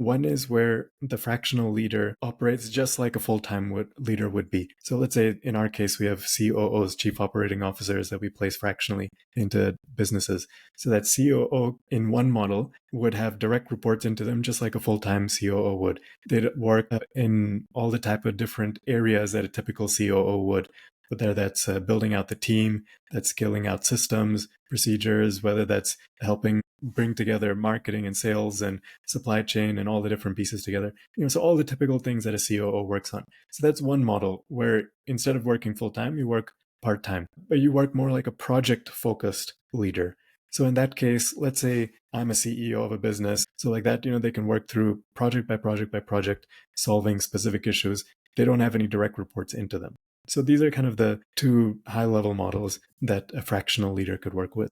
One is where the fractional leader operates just like a full-time leader would be. So let's say in our case, we have COOs, chief operating officers, that we place fractionally into businesses. So that COO in one model would have direct reports into them, just like a full-time COO would. They'd work in all the type of different areas that a typical COO would. Whether that's building out the team, that's scaling out systems, procedures, whether that's helping bring together marketing and sales and supply chain and all the different pieces together. So all the typical things that a COO works on. So that's one model where instead of working full time, you work part time, but you work more like a project focused leader. So in that case, let's say I'm a CEO of a business. So like that, they can work through project by project by project, solving specific issues. They don't have any direct reports into them. So these are kind of the two high-level models that a fractional leader could work with.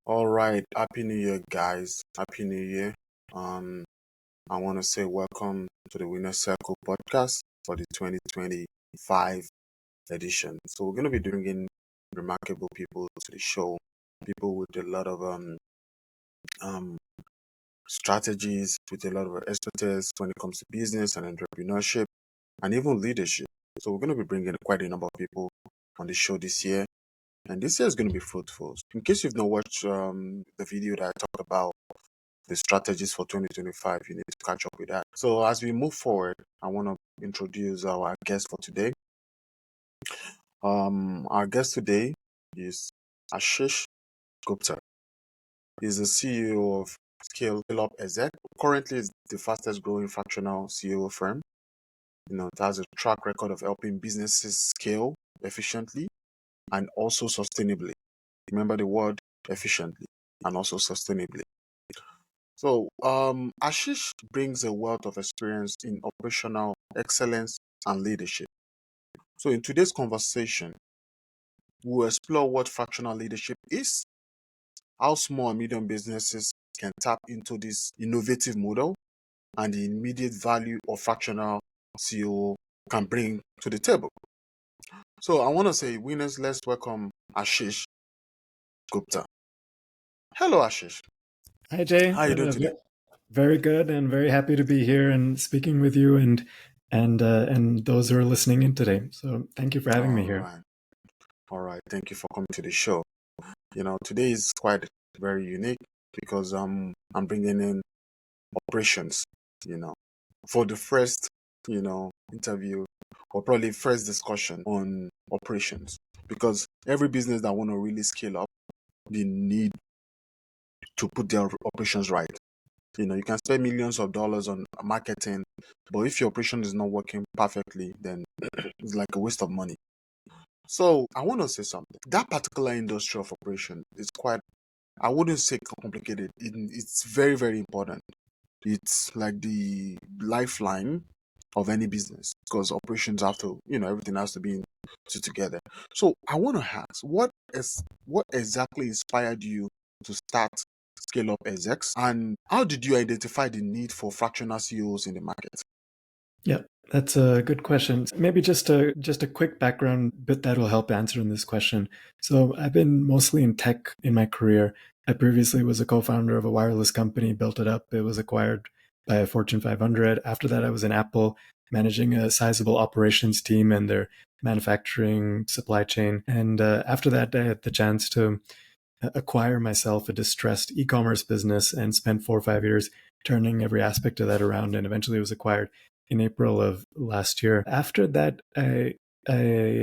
All right, Happy New Year, guys. Happy New Year. I want to say welcome to the Winner Circle podcast for the 2025 edition. So we're going to be bringing remarkable people to the show, people with a lot of strategies, with a lot of expertise when it comes to business and entrepreneurship and even leadership. So we're going to be bringing quite a number of people on the show this year. And this year is going to be fruitful. In case you've not watched the video that I talked about the strategies for 2025, you need to catch up with that. So as we move forward, I want to introduce our guest for today. Our guest today is Ashish Gupta. He's the CEO of ScaleUpExec. Currently, it's the fastest growing fractional COO firm. It has a track record of helping businesses scale efficiently and also sustainably. Remember the word efficiently and also sustainably. So, Ashish brings a wealth of experience in operational excellence and leadership. So, in today's conversation, we'll explore what fractional leadership is, how small and medium businesses can tap into this innovative model, and the immediate value of fractional COO can bring to the table. So, I want to say, winners, let's welcome Ashish Gupta. Hello, Ashish. Hi, Jay. How are you doing today? Very good, and very happy to be here and speaking with you and those who are listening in today. So thank you for having me here. All right. Thank you for coming to the show. Today is quite very unique because I'm bringing in operations, for the first, interview or probably first discussion on operations, because every business that want to really scale up, they need to put their operations right. You can spend millions of dollars on marketing, but if your operation is not working perfectly, then it's like a waste of money. So I want to say something. That particular industry of operation is quite, I wouldn't say complicated. It's very, very important. It's like the lifeline of any business because operations have to, everything has to be together. So I want to ask, what exactly inspired you to start ScaleUpExec, and how did you identify the need for fractional COOs in the market? Yeah, that's a good question. Maybe just a quick background bit that will help answer this question. So I've been mostly in tech in my career. I previously was a co-founder of a wireless company, built it up. It was acquired by a Fortune 500. After that, I was in Apple, managing a sizable operations team and their manufacturing supply chain. And after that, I had the chance to acquire myself a distressed e-commerce business and spent 4 or 5 years turning every aspect of that around, and eventually it was acquired in April of last year. After that, I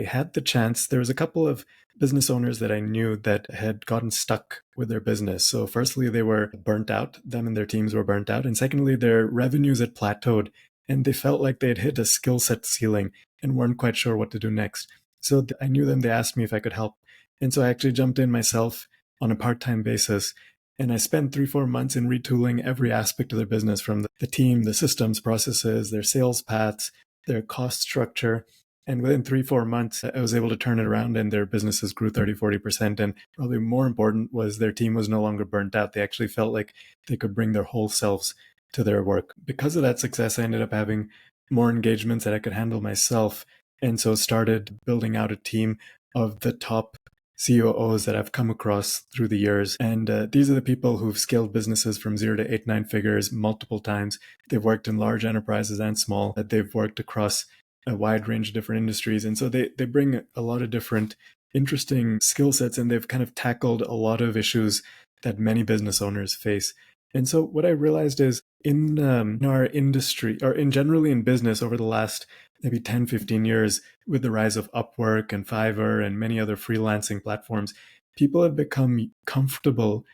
had the chance, there was a couple of business owners that I knew that had gotten stuck with their business. So firstly, they were burnt out, them and their teams were burnt out. And secondly, their revenues had plateaued and they felt like they had hit a skill set ceiling and weren't quite sure what to do next. So I knew them, they asked me if I could help. And so I actually jumped in myself on a part-time basis. And I spent 3-4 months in retooling every aspect of their business, from the team, the systems, processes, their sales paths, their cost structure. And within 3-4 months, I was able to turn it around and their businesses grew 30-40%. And probably more important was their team was no longer burnt out. They actually felt like they could bring their whole selves to their work. Because of that success, I ended up having more engagements that I could handle myself. And so started building out a team of the top COOs that I've come across through the years. And these are the people who've scaled businesses from 0 to 8-9 figures multiple times. They've worked in large enterprises and small. They've worked across a wide range of different industries. And so they bring a lot of different interesting skill sets, and they've kind of tackled a lot of issues that many business owners face. And so what I realized is in our industry, or in generally in business over the last maybe 10, 15 years, with the rise of Upwork and Fiverr and many other freelancing platforms, people have become comfortable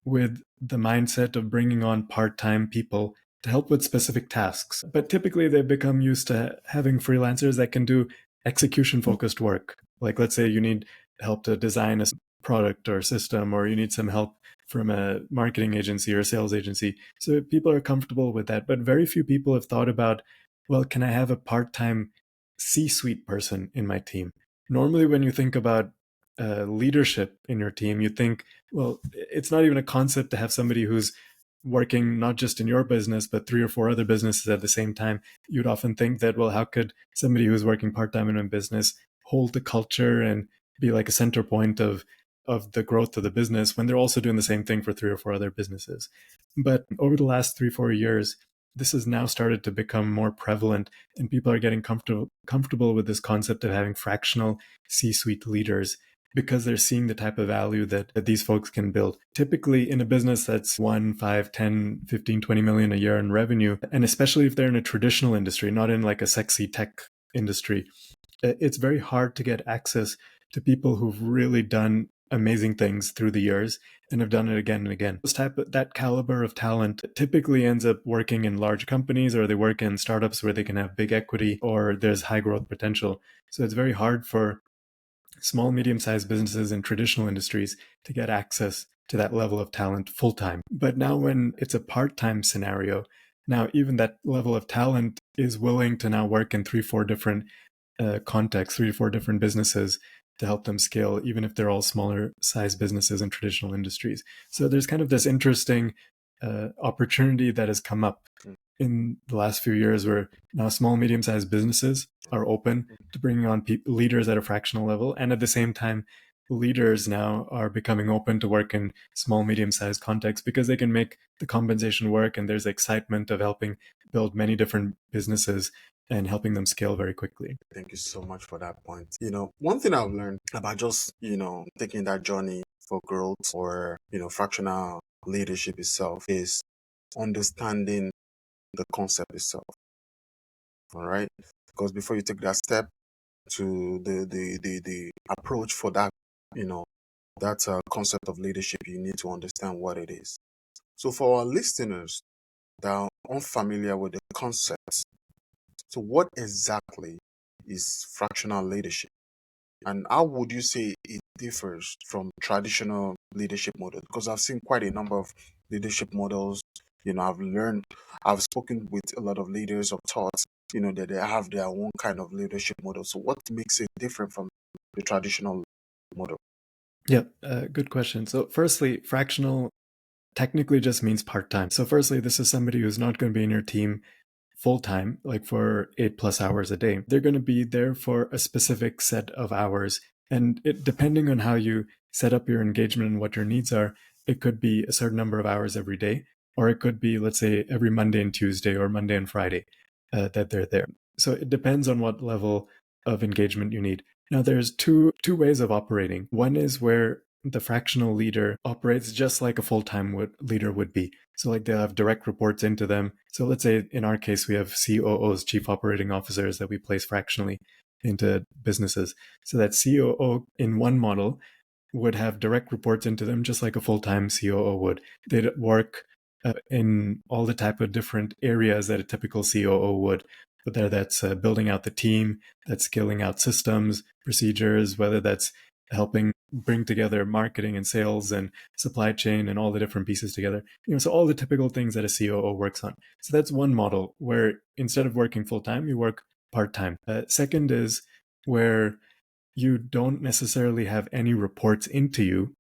with the mindset of bringing on part-time people to help with specific tasks. But typically they've become used to having freelancers that can do execution-focused work. Like let's say you need help to design a product or system, or you need some help from a marketing agency or a sales agency. So people are comfortable with that. But very few people have thought about, well, can I have a part-time C-suite person in my team? Normally, when you think about leadership in your team, you think, well, it's not even a concept to have somebody who's working not just in your business, but 3 or 4 other businesses at the same time. You'd often think that, well, how could somebody who's working part-time in a business hold the culture and be like a center point of the growth of the business when they're also doing the same thing for 3 or 4 other businesses? But over the last 3-4 years, this has now started to become more prevalent, and people are getting comfortable with this concept of having fractional C-suite leaders, because they're seeing the type of value that these folks can build. Typically in a business that's 1, 5, 10, 15, 20 million a year in revenue, and especially if they're in a traditional industry, not in like a sexy tech industry, it's very hard to get access to people who've really done amazing things through the years and have done it again and again. That caliber of talent typically ends up working in large companies, or they work in startups where they can have big equity, or there's high growth potential. So it's very hard for small, medium-sized businesses in traditional industries to get access to that level of talent full-time. But now when it's a part-time scenario, now even that level of talent is willing to now work in 3-4 different contexts, 3-4 different businesses to help them scale, even if they're all smaller size businesses in traditional industries. So there's kind of this interesting opportunity that has come up in the last few years, where now small, medium-sized businesses are open to bringing on leaders at a fractional level. And at the same time, leaders now are becoming open to work in small, medium-sized contexts because they can make the compensation work, and there's excitement of helping build many different businesses and helping them scale very quickly. Thank you so much for that point. One thing I've learned about just, taking that journey for growth, or, fractional leadership itself, is understanding the concept itself. All right. Because before you take that step to the approach for that, that concept of leadership, you need to understand what it is. So for our listeners that are unfamiliar with the concepts, so what exactly is fractional leadership? And how would you say it differs from traditional leadership models? Because I've seen quite a number of leadership models. I've spoken with a lot of leaders of thought, that they have their own kind of leadership model. So what makes it different from the traditional model? Yeah, good question. So firstly, fractional technically just means part-time. So firstly, this is somebody who's not going to be in your team full-time, like for 8+ hours a day. They're going to be there for a specific set of hours. And depending on how you set up your engagement and what your needs are, it could be a certain number of hours every day, or it could be, let's say, every Monday and Tuesday or Monday and Friday that they're there. So it depends on what level of engagement you need. Now, there's two ways of operating. One is where the fractional leader operates just like a full-time leader would be. So like they'll have direct reports into them. So let's say in our case, we have COOs, chief operating officers, that we place fractionally into businesses. So that COO in one model would have direct reports into them, just like a full-time COO would. They'd work in all the type of different areas that a typical COO would, whether that's building out the team, that's scaling out systems, procedures, whether that's helping bring together marketing and sales and supply chain and all the different pieces together. So all the typical things that a COO works on. So that's one model where instead of working full-time, you work part-time. Second is where you don't necessarily have any reports into you,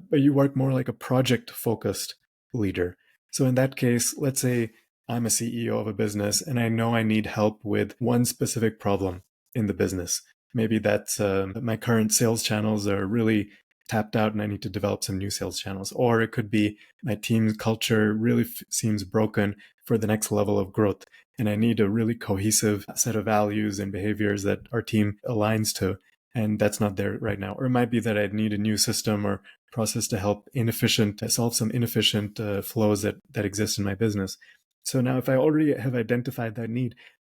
but you work more like a project focused leader. So in that case, let's say I'm a CEO of a business and I know I need help with one specific problem in the business. Maybe that's my current sales channels are really tapped out and I need to develop some new sales channels. Or it could be my team's culture really seems broken for the next level of growth. And I need a really cohesive set of values and behaviors that our team aligns to. And that's not there right now. Or it might be that I need a new system or process to help solve some inefficient flows that exist in my business. So now if I already have identified that need,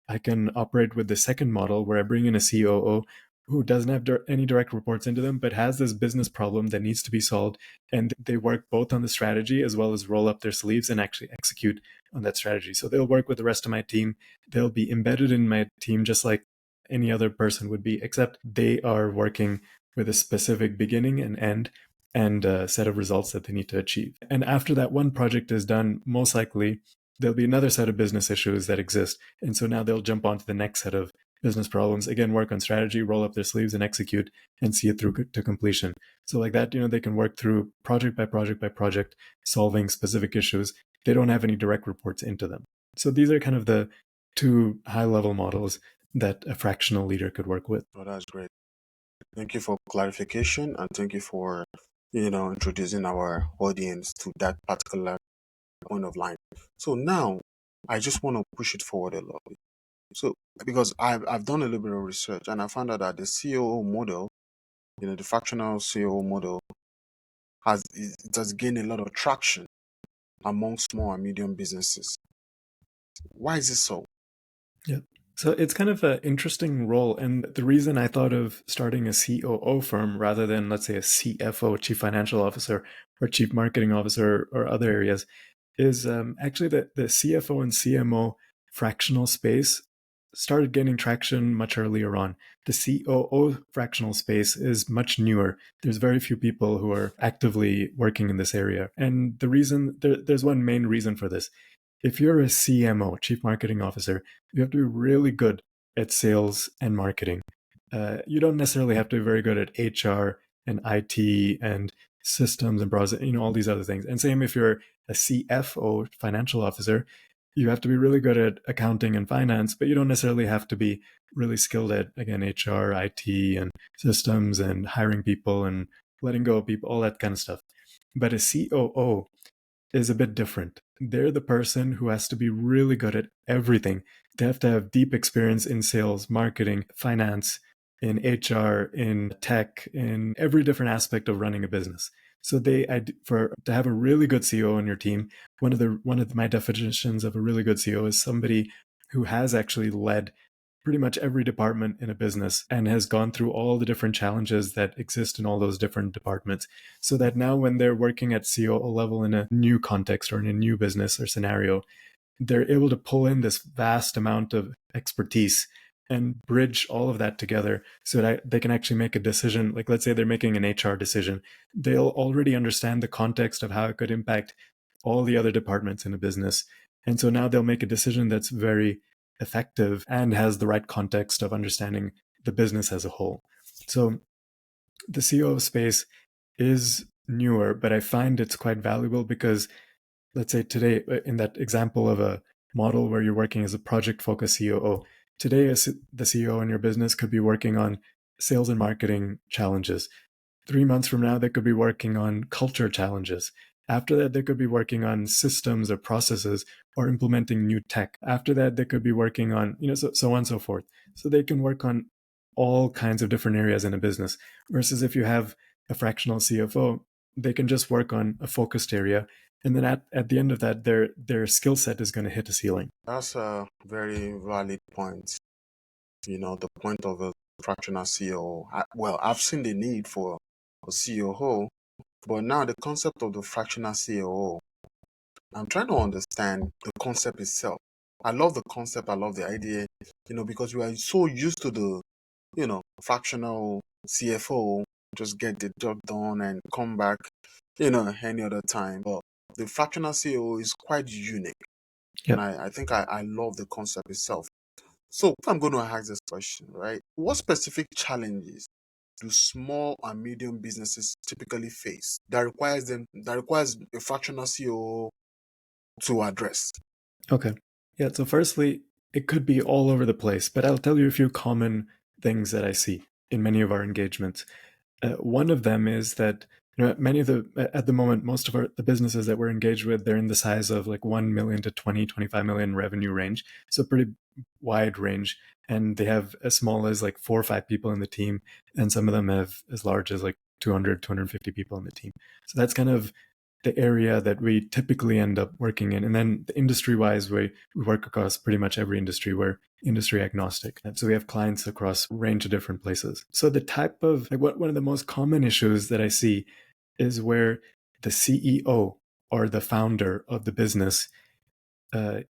I can operate with the second model where I bring in a COO who doesn't have any direct reports into them, but has this business problem that needs to be solved. And they work both on the strategy as well as roll up their sleeves and actually execute on that strategy. So they'll work with the rest of my team. They'll be embedded in my team just like any other person would be, except they are working with a specific beginning and end and a set of results that they need to achieve. And after that one project is done, most likely there'll be another set of business issues that exist. And so now they'll jump onto the next set of business problems, again, work on strategy, roll up their sleeves and execute and see it through to completion. So like that, they can work through project by project by project, solving specific issues. They don't have any direct reports into them. So these are kind of the two high level models that a fractional leader could work with. Oh, that's great. Thank you for clarification, and thank you for introducing our audience to that particular point of line. So now I just want to push it forward a little bit. So because I've done a little bit of research and I found out that the COO model, the fractional COO model it has gained a lot of traction among small and medium businesses. Why is it so? Yeah. So it's kind of an interesting role. And the reason I thought of starting a COO firm rather than, let's say, a CFO, Chief Financial Officer, or Chief Marketing Officer, or other areas is actually the CFO and CMO fractional space started gaining traction much earlier on. The COO fractional space is much newer. There's very few people who are actively working in this area. And the reason, there's one main reason for this. If you're a CMO, Chief Marketing Officer, you have to be really good at sales and marketing. You don't necessarily have to be very good at HR and IT and systems and process, all these other things. And same if you're a CFO, financial officer, you have to be really good at accounting and finance, but you don't necessarily have to be really skilled at, again, HR, IT, and systems and hiring people and letting go of people, all that kind of stuff. But a COO is a bit different. They're the person who has to be really good at everything. They have to have deep experience in sales, marketing, finance, in HR, in tech, in every different aspect of running a business. So to have a really good CEO on your team, one of my definitions of a really good CEO is somebody who has actually led pretty much every department in a business and has gone through all the different challenges that exist in all those different departments, so that now when they're working at COO level in a new context or in a new business or scenario, they're able to pull in this vast amount of expertise and bridge all of that together so that they can actually make a decision. Like, let's say they're making an HR decision, they'll already understand the context of how it could impact all the other departments in a business. And so now they'll make a decision that's very effective and has the right context of understanding the business as a whole. So the COO space is newer, but I find it's quite valuable because, let's say today, in that example of a model where you're working as a project-focused COO, today the CEO in your business could be working on sales and marketing challenges. 3 months from now, they could be working on culture challenges. After that, they could be working on systems or processes or implementing new tech. After that, they could be working on, so on and so forth. So they can work on all kinds of different areas in a business. Versus if you have a fractional CFO, they can just work on a focused area. And then at the end of that, their skill set is going to hit a ceiling. That's a very valid point. The point of a fractional COO. Well, I've seen the need for a COO, but now the concept of the fractional COO, I'm trying to understand the concept itself. I love the concept, I love the idea, because we are so used to the, fractional CFO, just get the job done and come back, any other time. But the fractional COO is quite unique. Yep. And I think I love the concept itself. So I'm going to ask this question, right? What specific challenges do small and medium businesses typically face that requires a fractional COO to address? Okay. Yeah. So, firstly, it could be all over the place, but I'll tell you a few common things that I see in many of our engagements. One of them is that many of at the moment, most of the businesses that we're engaged with, they're in the size of like 1 million to 25 million revenue range. So pretty wide range. And they have as small as like 4 or 5 people in the team. And some of them have as large as like 250 people in the team. So that's kind of the area that we typically end up working in. And then the industry wise, we work across pretty much every industry. We're industry agnostic. And so we have clients across a range of different places. So the type of one of the most common issues that I see is where the CEO or the founder of the business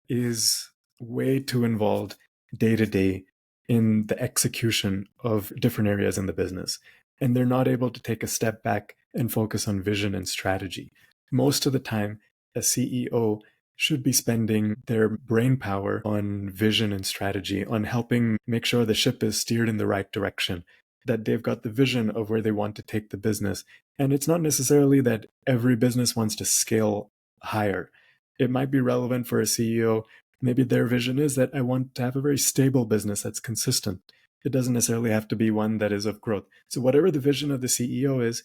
is way too involved day to day in the execution of different areas in the business. And they're not able to take a step back and focus on vision and strategy. Most of the time, a CEO should be spending their brain power on vision and strategy, on helping make sure the ship is steered in the right direction, that they've got the vision of where they want to take the business. And it's not necessarily that every business wants to scale higher. It might be relevant for a CEO. Maybe their vision is that I want to have a very stable business that's consistent. It doesn't necessarily have to be one that is of growth. So, whatever the vision of the CEO is,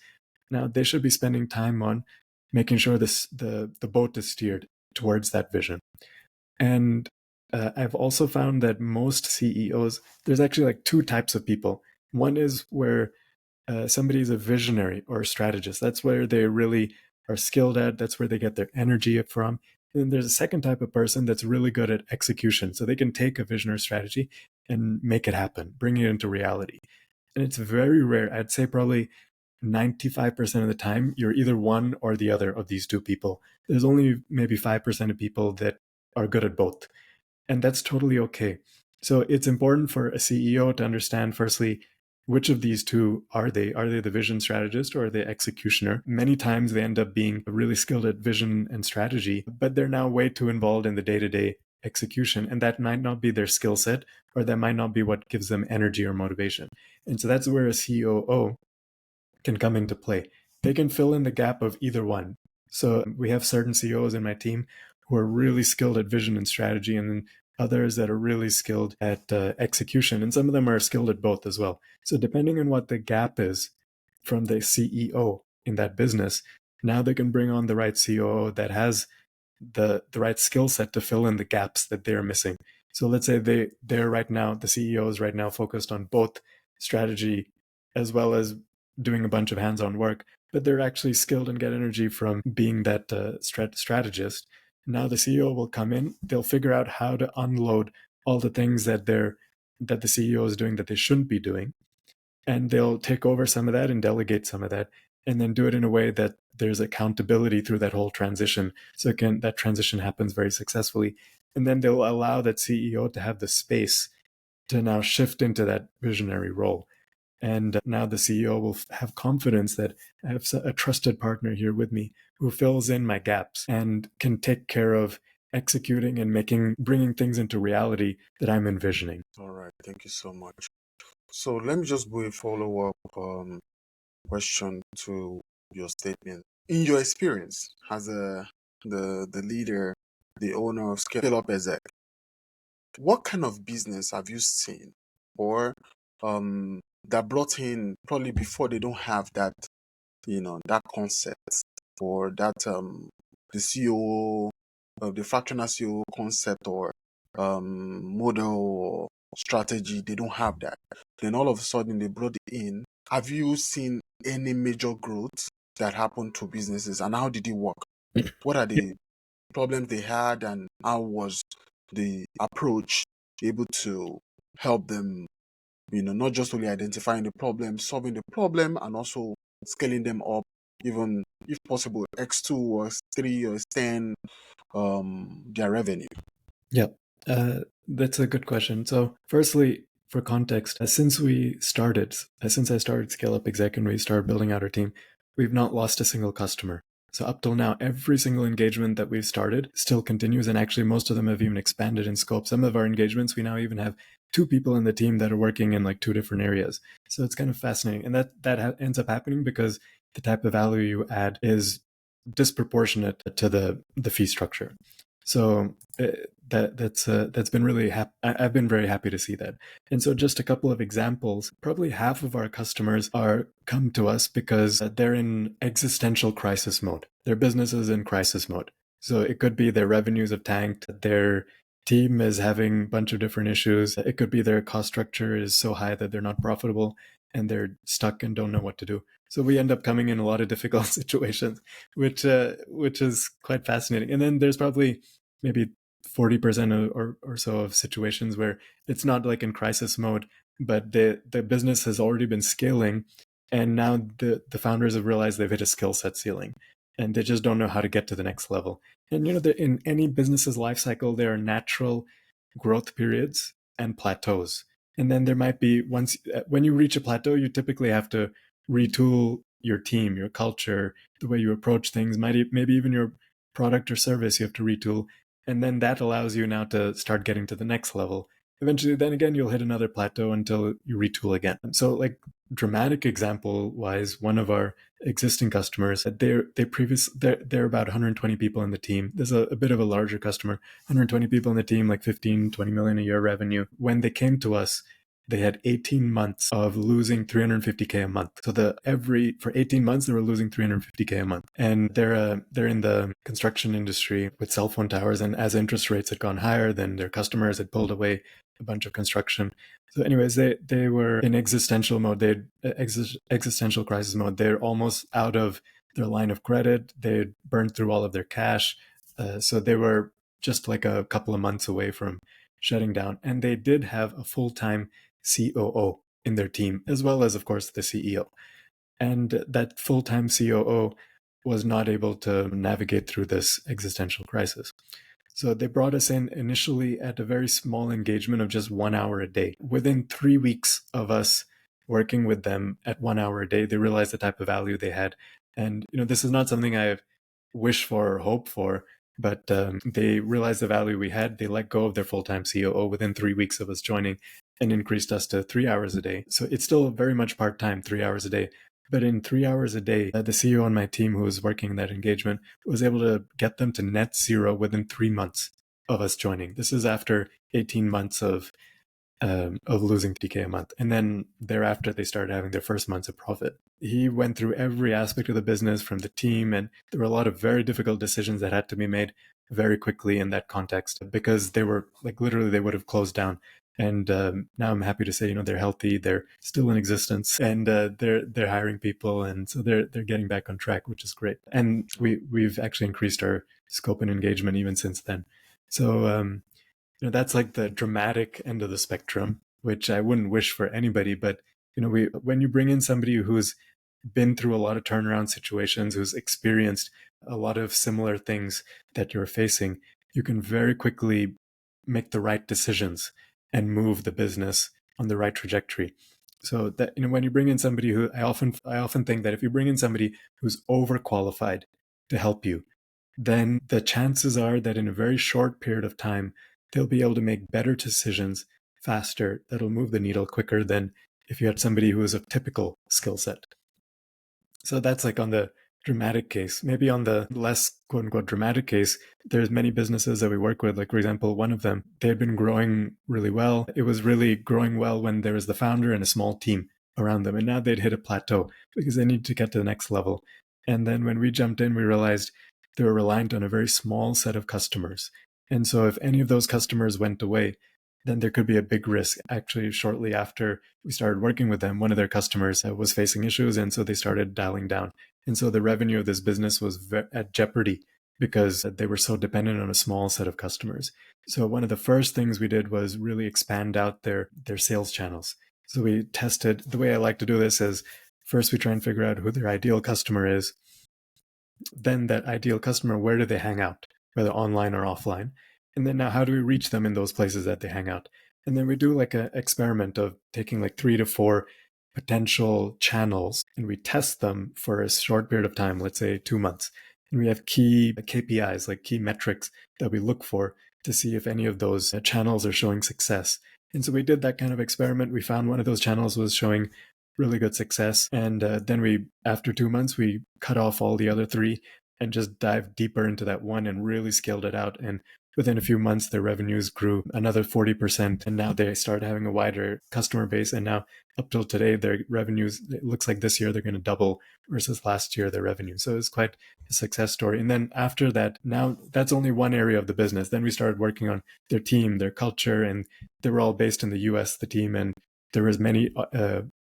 now they should be spending time on making sure the boat is steered towards that vision. And I've also found that most CEOs, there's actually like two types of people. One is where somebody is a visionary or a strategist. That's where they really are skilled at. That's where they get their energy from. And then there's a second type of person that's really good at execution. So they can take a vision or strategy and make it happen, bring it into reality. And it's very rare. I'd say probably 95% of the time, you're either one or the other of these two people. There's only maybe 5% of people that are good at both. And that's totally okay. So it's important for a CEO to understand, firstly, which of these two are they? Are they the vision strategist or the executioner? Many times they end up being really skilled at vision and strategy, but they're now way too involved in the day-to-day execution. And that might not be their skill set, or that might not be what gives them energy or motivation. And so that's where a COO can come into play. They can fill in the gap of either one. So we have certain CEOs in my team who are really skilled at vision and strategy, and then others that are really skilled at execution. And some of them are skilled at both as well. So depending on what the gap is from the CEO in that business, now they can bring on the right COO that has the right skill set to fill in the gaps that they're missing. So let's say they're right now, the CEO is right now focused on both strategy as well as doing a bunch of hands-on work, but they're actually skilled and get energy from being that strategist. Now the CEO will come in, they'll figure out how to unload all the things that the CEO is doing that they shouldn't be doing, and they'll take over some of that and delegate some of that, and then do it in a way that there's accountability through that whole transition. So that transition happens very successfully. And then they'll allow that CEO to have the space to now shift into that visionary role. And now the CEO will have confidence that I have a trusted partner here with me who fills in my gaps and can take care of executing and bringing things into reality that I'm envisioning. All right, thank you so much. So let me just do a follow-up question to your statement. In your experience as the leader, the owner of ScaleUpExec, what kind of business have you seen or that brought in probably before they don't have that, that concept or that the COO the fractional CEO concept or model or strategy, they don't have that. Then all of a sudden they brought it in. Have you seen any major growth that happened to businesses and how did it work? What are the problems they had and how was the approach able to help them, not just only identifying the problem, solving the problem, and also scaling them up, even if possible, X2 or X3 or X10, their revenue? Yeah, that's a good question. So, firstly, for context, since I started ScaleUpExec and we started building out our team, we've not lost a single customer. So up till now, every single engagement that we've started still continues, and actually most of them have even expanded in scope. Some of our engagements, we now even have two people in the team that are working in like two different areas. So it's kind of fascinating. And that ends up happening because the type of value you add is disproportionate to the fee structure. So that's been really I've been very happy to see that. And so just a couple of examples. Probably half of our customers are come to us because they're in existential crisis mode. Their business is in crisis mode. So it could be their revenues have tanked, their team is having a bunch of different issues. It could be their cost structure is so high that they're not profitable and they're stuck and don't know what to do. So we end up coming in a lot of difficult situations, which is quite fascinating. And then there's probably maybe 40% or so of situations where it's not like in crisis mode, but the business has already been scaling, and now the founders have realized they've hit a skill set ceiling, and they just don't know how to get to the next level. And in any business's life cycle, there are natural growth periods and plateaus. And then there might be when you reach a plateau, you typically have to retool your team, your culture, the way you approach things, maybe even your product or service you have to retool. And then that allows you now to start getting to the nenext level. Eventually, then again, you'll hit another plateau until you retool again. So like dramatic example wise, one of our existing customers, they're about 120 people in the team. There's a bit of a larger customer, 120 people in the team, like 15, 20 million a year revenue. When they came to us, they had 18 months of losing 350K a month. So for 18 months, they were losing 350K a month. And they're in the construction industry with cell phone towers. And as interest rates had gone higher, then their customers had pulled away a bunch of construction. So anyways, they were in existential mode. They existential crisis mode. They're almost out of their line of credit. They burned through all of their cash. So they were just like a couple of months away from shutting down. And they did have a full-time COO in their team, as well as, of course, the CEO. And that full-time COO was not able to navigate through this existential crisis. So they brought us in initially at a very small engagement of just 1 hour a day. Within 3 weeks of us working with them at 1 hour a day, they realized the type of value they had. And this is not something I wish for or hope for, but they realized the value we had. They let go of their full-time COO within 3 weeks of us joining and increased us to 3 hours a day. So it's still very much part-time, 3 hours a day. But in 3 hours a day, the CEO on my team who was working that engagement was able to get them to net zero within 3 months of us joining. This is after 18 months of losing 50K a month. And then thereafter, they started having their first months of profit. He went through every aspect of the business from the team, and there were a lot of very difficult decisions that had to be made very quickly in that context because they were like literally they would have closed down. And now I'm happy to say, they're healthy, they're still in existence, and they're hiring people, and so they're getting back on track, which is great. And we've actually increased our scope and engagement even since then. So that's like the dramatic end of the spectrum, which I wouldn't wish for anybody. But when you bring in somebody who's been through a lot of turnaround situations, who's experienced a lot of similar things that you're facing, you can very quickly make the right decisions and move the business on the right trajectory. So that when you bring in somebody who I often think that if you bring in somebody who's overqualified to help you, then the chances are that in a very short period of time, they'll be able to make better decisions faster that'll move the needle quicker than if you had somebody who is a typical skill set. So that's like on the dramatic case. Maybe on the less quote unquote dramatic case, there's many businesses that we work with. Like, for example, one of them, they had been growing really well. It was really growing well when there was the founder and a small team around them. And now they'd hit a plateau because they need to get to the next level. And then when we jumped in, we realized they were reliant on a very small set of customers. And so if any of those customers went away, then there could be a big risk. Actually, shortly after we started working with them, one of their customers was facing issues, and so they started dialing down. And so the revenue of this business was at jeopardy because they were so dependent on a small set of customers. So one of the first things we did was really expand out their sales channels. So we tested, the way I like to do this is first we try and figure out who their ideal customer is. Then that ideal customer, where do they hang out, whether online or offline? And then now how do we reach them in those places that they hang out? And then we do like an experiment of taking like 3 to 4 potential channels and we test them for a short period of time, let's say 2 months. And we have key KPIs, like key metrics that we look for to see if any of those channels are showing success. And so we did that kind of experiment. We found one of those channels was showing really good success. And then after 2 months, we cut off all the other three and just dived deeper into that one and really scaled it out. And within a few months, their revenues grew another 40%. And now they started having a wider customer base. And now up till today, their revenues, it looks like this year they're going to double versus last year, their revenue. So it's quite a success story. And then after that, now that's only one area of the business. Then we started working on their team, their culture, and they were all based in the US, the team. And there was many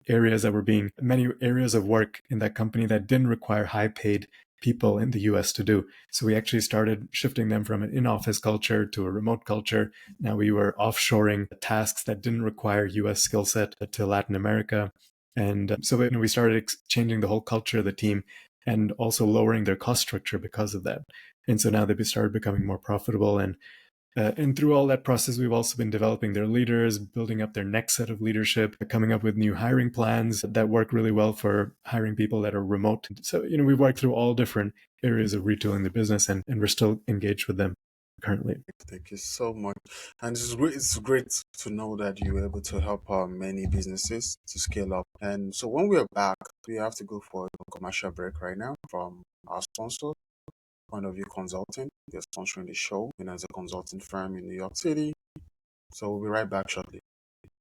areas of work in that company that didn't require high paid people in the US to do. So we actually started shifting them from an in-office culture to a remote culture. Now we were offshoring tasks that didn't require US skill set to Latin America. And so we started changing the whole culture of the team and also lowering their cost structure because of that. And so now they started becoming more profitable. And through all that process, we've also been developing their leaders, building up their next set of leadership, coming up with new hiring plans that work really well for hiring people that are remote. So, we've worked through all different areas of retooling the business, and we're still engaged with them currently. Thank you so much. And it's great to know that you were able to help many businesses to scale up. And so when we are back, we have to go for a commercial break right now from our sponsor, Point of View Consulting. They're sponsoring the show, as a consulting firm in New York City. So we'll be right back shortly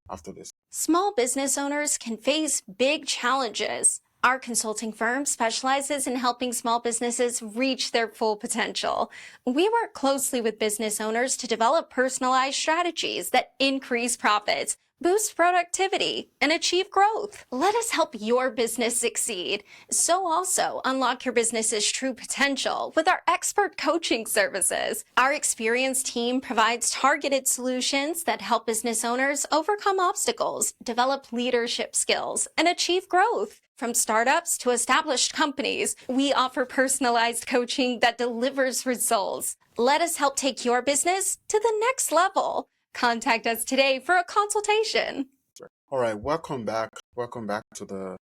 after this. Small business owners can face big challenges. Our consulting firm specializes in helping small businesses reach their full potential. We work closely with business owners to develop personalized strategies that increase profits, boost productivity, and achieve growth. Let us help your business succeed. So also unlock your business's true potential with our expert coaching services. Our experienced team provides targeted solutions that help business owners overcome obstacles, develop leadership skills, and achieve growth. From startups to established companies, we offer personalized coaching that delivers results. Let us help take your business to the next level. Contact us today for a consultation. All right, welcome back. Welcome back to the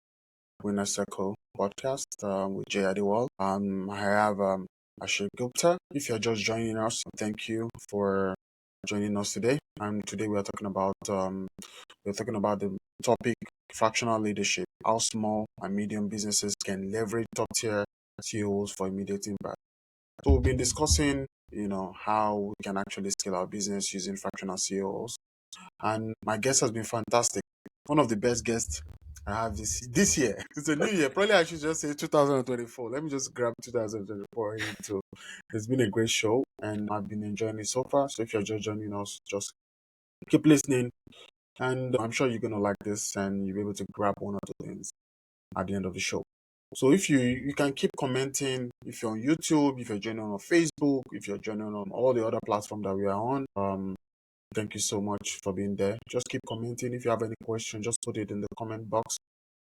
Winner Circle podcast with Jay Adewole. I have Ashish Gupta. If you're just joining us, thank you for joining us today. And today we are talking about the topic fractional leadership. How small and medium businesses can leverage top tier COOs for immediate impact. So we've been discussing, how we can actually scale our business using fractional COOs. And my guest has been fantastic. One of the best guests I have this year. It's a new year. Probably I should just say 2024. Let me just grab 2024 into. It's been a great show and I've been enjoying it so far. So if you're just joining us, just keep listening. And I'm sure you're going to like this and you'll be able to grab one or two things at the end of the show. So if you can keep commenting, if you're on YouTube, if you're joining on Facebook, if you're joining on all the other platforms that we are on, thank you so much for being there. Just keep commenting. If you have any question, just put it in the comment box.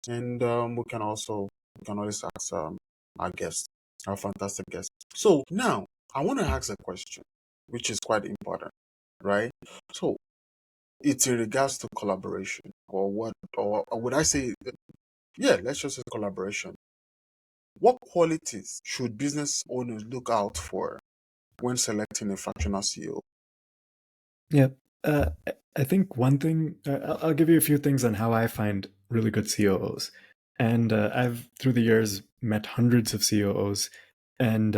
And we can always ask our guests, our fantastic guests. So now I want to ask a question, which is quite important, right? So it's in regards to collaboration or would I say, let's just say collaboration. What qualities should business owners look out for when selecting a fractional CEO? Yeah, I think one thing, I'll give you a few things on how I find really good COOs. And I've, through the years, met hundreds of COOs. And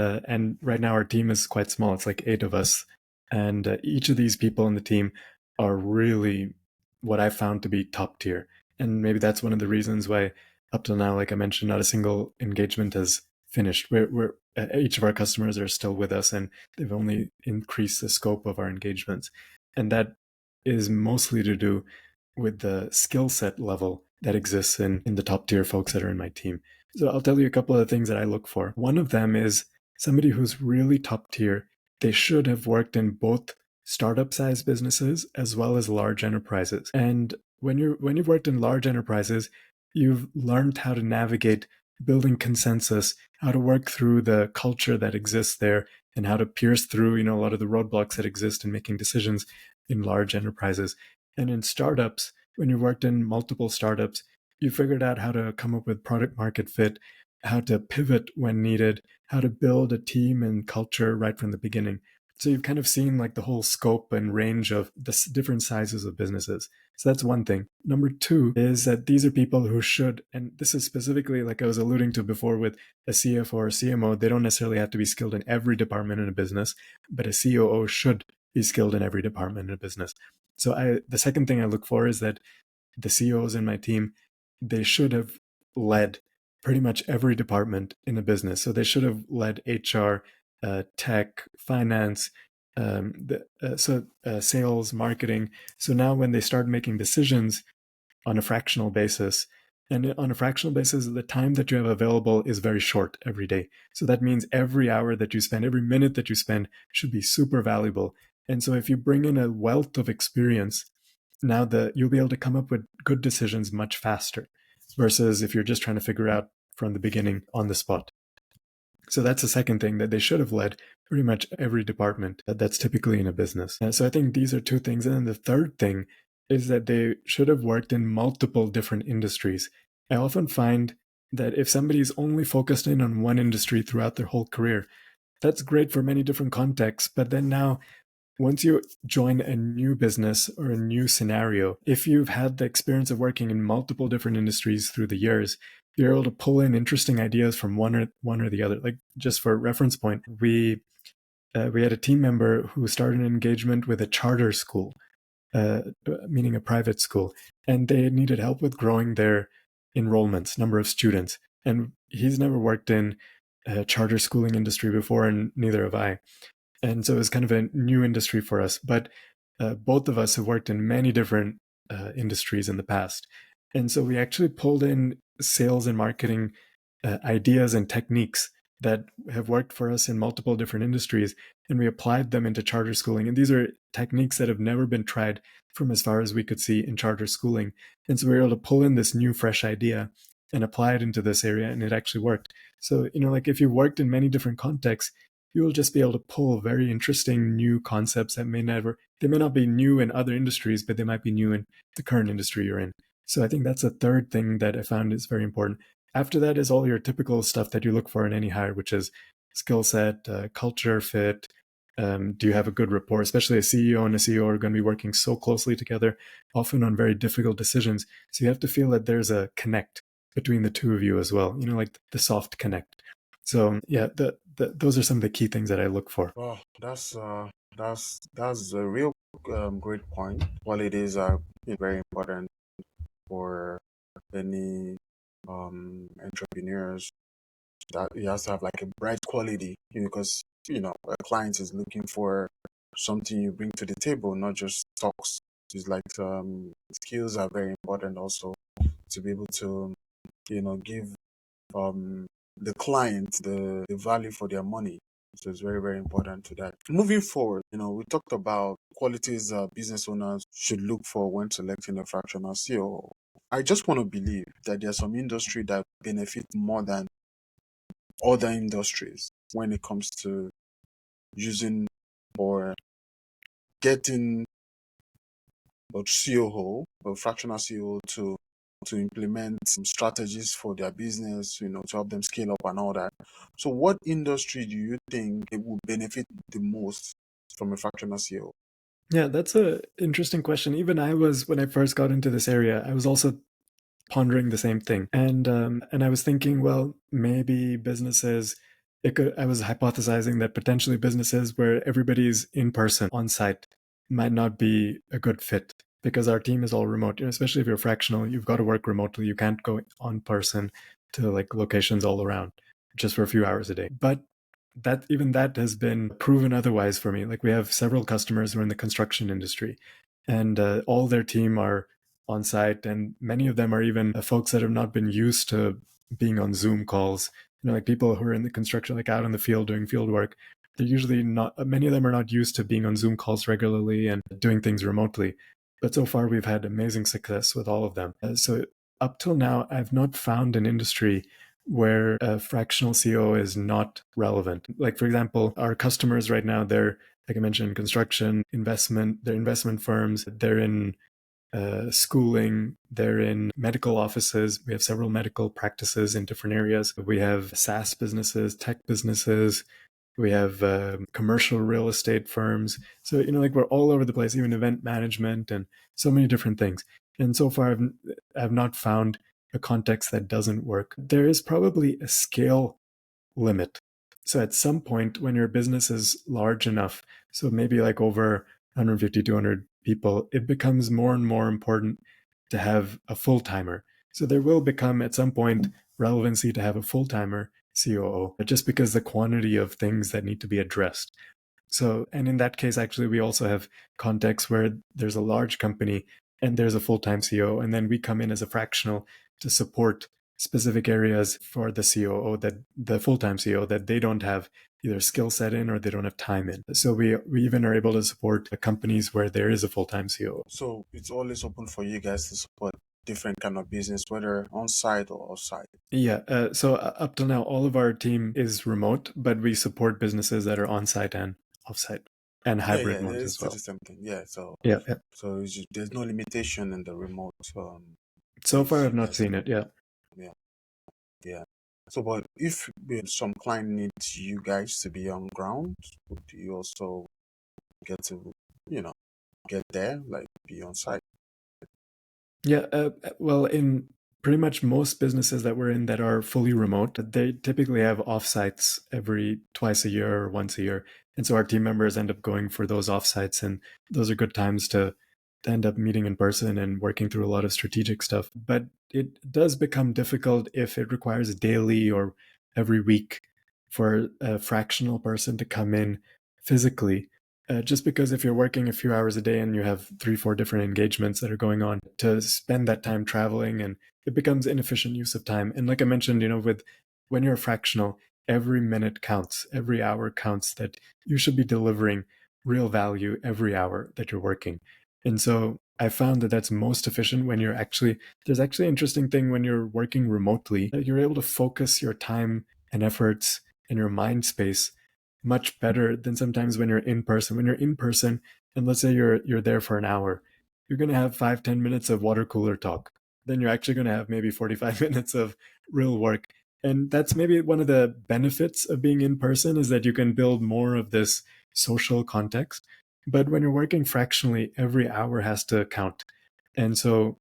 right now our team is quite small. It's like 8 of us. And each of these people in the team are really what I found to be top tier. And maybe that's one of the reasons why up till now, like I mentioned, not a single engagement has finished. We're each of our customers are still with us, and they've only increased the scope of our engagements. And that is mostly to do with the skill set level that exists in the top tier folks that are in my team. So I'll tell you a couple of things that I look for. One of them is somebody who's really top tier. They should have worked in both startup size businesses as well as large enterprises. And when you've worked in large enterprises, you've learned how to navigate building consensus, how to work through the culture that exists there, and how to pierce through, a lot of the roadblocks that exist in making decisions in large enterprises. And in startups, when you've worked in multiple startups, you figured out how to come up with product market fit, how to pivot when needed, how to build a team and culture right from the beginning. So you've kind of seen like the whole scope and range of the different sizes of businesses. So that's one thing. Number two is that these are people who should, and this is specifically like I was alluding to before with a CFO or a CMO, they don't necessarily have to be skilled in every department in a business, but a COO should be skilled in every department in a business. So the second thing I look for is that the CEOs in my team, they should have led pretty much every department in a business. So they should have led HR, tech, finance, sales, marketing. So now when they start making decisions on a fractional basis, and on a fractional basis, the time that you have available is very short every day. So that means every hour that you spend, every minute that you spend should be super valuable. And so if you bring in a wealth of experience, now you'll be able to come up with good decisions much faster versus if you're just trying to figure out from the beginning on the spot. So that's the second thing, that they should have led pretty much every department that's typically in a business. So I think these are two things. And then the third thing is that they should have worked in multiple different industries. I often find that if somebody's only focused in on one industry throughout their whole career, that's great for many different contexts. But then now, once you join a new business or a new scenario, if you've had the experience of working in multiple different industries through the years, you're able to pull in interesting ideas from one or the other. Like, just for reference point, we had a team member who started an engagement with a charter school, meaning a private school, and they needed help with growing their enrollments, number of students. And he's never worked in a charter schooling industry before, and neither have I. And so it was kind of a new industry for us. But both of us have worked in many different industries in the past. And so we actually pulled in sales and marketing ideas and techniques that have worked for us in multiple different industries, and we applied them into charter schooling. And these are techniques that have never been tried from as far as we could see in charter schooling. And so we were able to pull in this new, fresh idea and apply it into this area, and it actually worked. So, like if you've worked in many different contexts, you will just be able to pull very interesting new concepts that may not be new in other industries, but they might be new in the current industry you're in. So I think that's a third thing that I found is very important. After that is all your typical stuff that you look for in any hire, which is skill set, culture fit. Do you have a good rapport? Especially a CEO and a CEO are going to be working so closely together, often on very difficult decisions. So you have to feel that there's a connect between the two of you as well, like the soft connect. So yeah, those are some of the key things that I look for. Well, that's a real great point. Qualities are very important for any entrepreneurs. That you have to have like a bright quality, because a client is looking for something you bring to the table, not just talks. It's like skills are very important also to be able to give the client the value for their money. So it's very, very important to that. Moving forward, we talked about qualities business owners should look for when selecting a fractional CEO. I just want to believe that there's some industry that benefit more than other industries when it comes to using or getting a COO, a fractional CEO, to implement some strategies for their business, to help them scale up and all that. So what industry do you think it will benefit the most from a fractional CEO? Yeah, that's an interesting question. Even when I first got into this area, I was also pondering the same thing. And I was thinking, well, maybe businesses, I was hypothesizing that potentially businesses where everybody's in person on site might not be a good fit, because our team is all remote. Especially if you're fractional, you've got to work remotely. You can't go on person to like locations all around just for a few hours a day. But that has been proven otherwise for me. Like, we have several customers who are in the construction industry, and all their team are on site, and many of them are even folks that have not been used to being on Zoom calls. Like people who are in the construction, like out in the field doing field work, they're usually not, many of them are not used to being on Zoom calls regularly and doing things remotely. But so far, we've had amazing success with all of them. So up till now, I've not found an industry where a fractional CO is not relevant. Like, for example, our customers right now, they're, like I mentioned, construction, they're investment firms, they're in schooling, they're in medical offices. We have several medical practices in different areas. We have SaaS businesses, tech businesses. We have commercial real estate firms. So, like we're all over the place, even event management and so many different things. And so far, I've not found a context that doesn't work. There is probably a scale limit. So at some point, when your business is large enough, so maybe like over 150, 200 people, it becomes more and more important to have a full timer. So there will become at some point relevancy to have a full timer COO, just because the quantity of things that need to be addressed. So, and in that case, actually, we also have contexts where there's a large company and there's a full-time CEO, and then we come in as a fractional to support specific areas for the COO, that the full-time CEO, that they don't have either skill set in or they don't have time in. So we even are able to support companies where there is a full-time COO. So it's always open for you guys to support different kind of business, whether on-site or off-site. Yeah. So up till now, all of our team is remote, but we support businesses that are on-site and off-site and hybrid modes It's as well. the same thing. Yeah, so Yeah. there's no limitation in the remote. So far, I've you not guys seen it. Yeah. Yeah. So, but if some client needs you guys to be on ground, would you also get to, get there, like be on site? Yeah. Well, in pretty much most businesses that we're in that are fully remote, they typically have offsites every twice a year or once a year. And so our team members end up going for those offsites, and those are good times to end up meeting in person and working through a lot of strategic stuff. But it does become difficult if it requires daily or every week for a fractional person to come in physically. Just because if you're working a few hours a day and you have 3, 4 different engagements that are going on, to spend that time traveling, and it becomes inefficient use of time. And like I mentioned, with when you're a fractional, every minute counts, every hour counts, that you should be delivering real value every hour that you're working. And so I found that that's most efficient when there's actually an interesting thing when you're working remotely, that you're able to focus your time and efforts and your mind space much better than sometimes when you're in person. When you're in person, and let's say you're there for an hour, you're going to have 5, 10 minutes of water cooler talk. Then you're actually going to have maybe 45 minutes of real work. And that's maybe one of the benefits of being in person, is that you can build more of this social context. But when you're working fractionally, every hour has to count. And so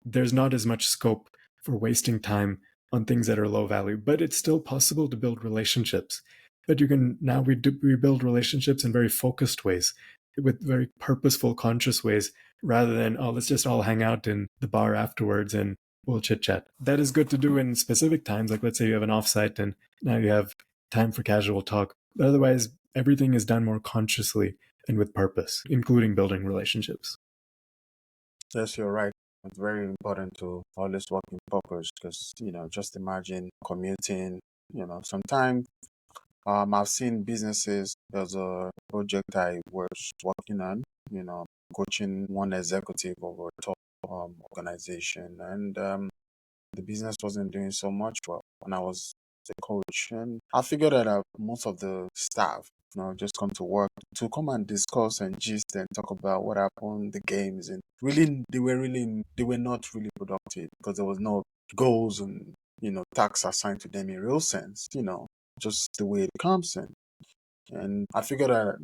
there's not as much scope for wasting time on things that are low value, but it's still possible to build relationships. But we build relationships in very focused ways, with very purposeful, conscious ways, rather than, oh, let's just all hang out in the bar afterwards and we'll chit chat. That is good to do in specific times, like let's say you have an offsite and now you have time for casual talk. But otherwise, everything is done more consciously and with purpose, including building relationships. Yes, you're right. It's very important to always work in purpose because, just imagine commuting, sometimes I've seen businesses. There's a project I was working on, coaching one executive of a top organization, and the business wasn't doing so much well when I was the coach. And I figured that most of the staff, just come to work to come and discuss and gist and talk about what happened, the games, and they were not really productive because there was no goals and tasks assigned to them in real sense, just the way it comes in. And I figured that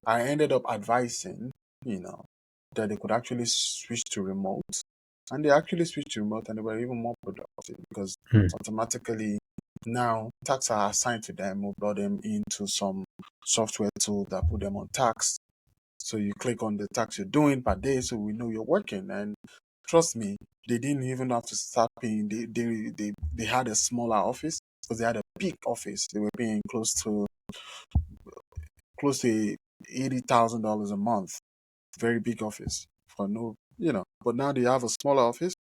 I ended up advising, that they could actually switch to remote, and they actually switched to remote, and they were even more productive because automatically now tasks are assigned to them. We brought them into some software tool that put them on tasks. So you click on the task you're doing per day, so we know you're working. And trust me, they didn't even have to start paying. They had a smaller office because they had a big office. They were paying close to $80,000 a month. Very big office for no, But now they have a smaller office.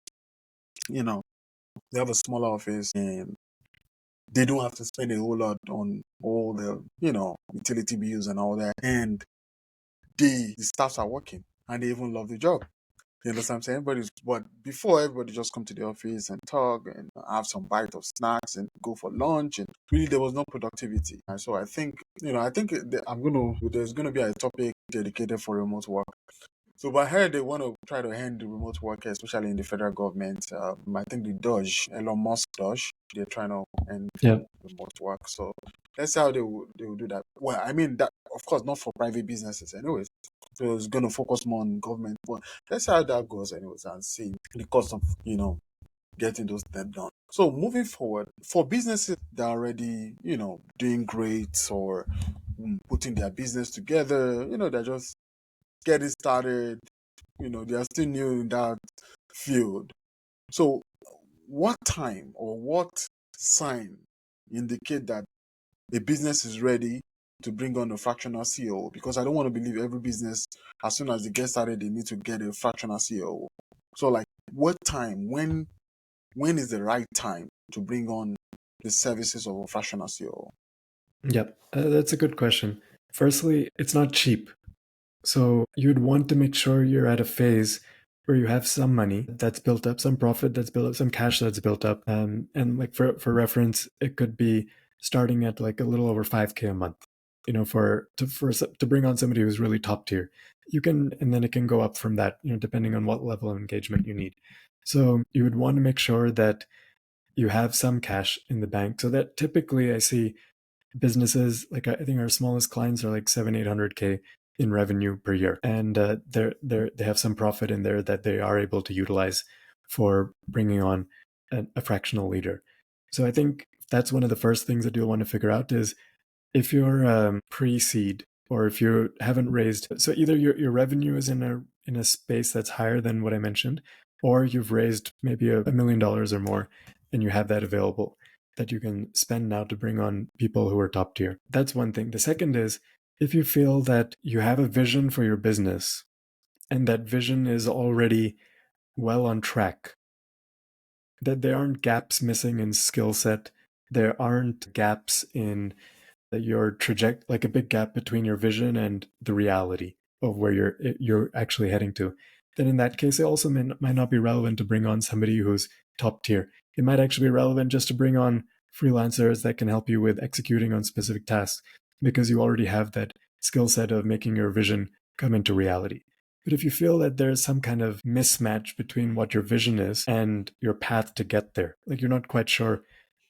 They have a smaller office, and they don't have to spend a whole lot on all the utility bills and all that. And the staffs are working, and they even love the job. You understand what I'm saying? But before, everybody just come to the office and talk and have some bite of snacks and go for lunch, and really there was no productivity. And so I think there's gonna be a topic dedicated for remote work. So I heard they want to try to end the remote work, especially in the federal government. I think the Doge, Elon Musk Doge, they're trying to end Yeah. remote work. So that's how they will do that. Well, I mean that of course not for private businesses, anyways. So it's going to focus more on government. But that's how that goes, anyways, and see the cost of getting those steps done. So moving forward, for businesses that are already doing great or putting their business together, they're just getting started, they are still new in that field. So what time or what sign indicate that a business is ready to bring on a fractional COO? Because I don't want to believe every business, as soon as they get started, they need to get a fractional COO. So like what time, when is the right time to bring on the services of a fractional COO? Yep, that's a good question. Firstly, it's not cheap. So you'd want to make sure you're at a phase where you have some money that's built up, some profit that's built up, some cash that's built up. And like for reference, it could be starting at like a little over 5K a month, to bring on somebody who's really top tier. You can, and then it can go up from that, depending on what level of engagement you need. So you would want to make sure that you have some cash in the bank. So that typically I see businesses, like I think our smallest clients are like 700-800K in revenue per year, and they have some profit in there that they are able to utilize for bringing on a fractional leader. So I think that's one of the first things that you'll want to figure out is if you're pre-seed or if you haven't raised. So either your revenue is in a space that's higher than what I mentioned, or you've raised maybe $1 million or more, and you have that available that you can spend now to bring on people who are top tier. That's one thing. The second is if you feel that you have a vision for your business and that vision is already well on track, that there aren't gaps missing in skill set, there aren't gaps in your trajectory, like a big gap between your vision and the reality of where you're actually heading to, then in that case, it also might not be relevant to bring on somebody who's top tier. It might actually be relevant just to bring on freelancers that can help you with executing on specific tasks because you already have that skill set of making your vision come into reality. But if you feel that there's some kind of mismatch between what your vision is and your path to get there, like you're not quite sure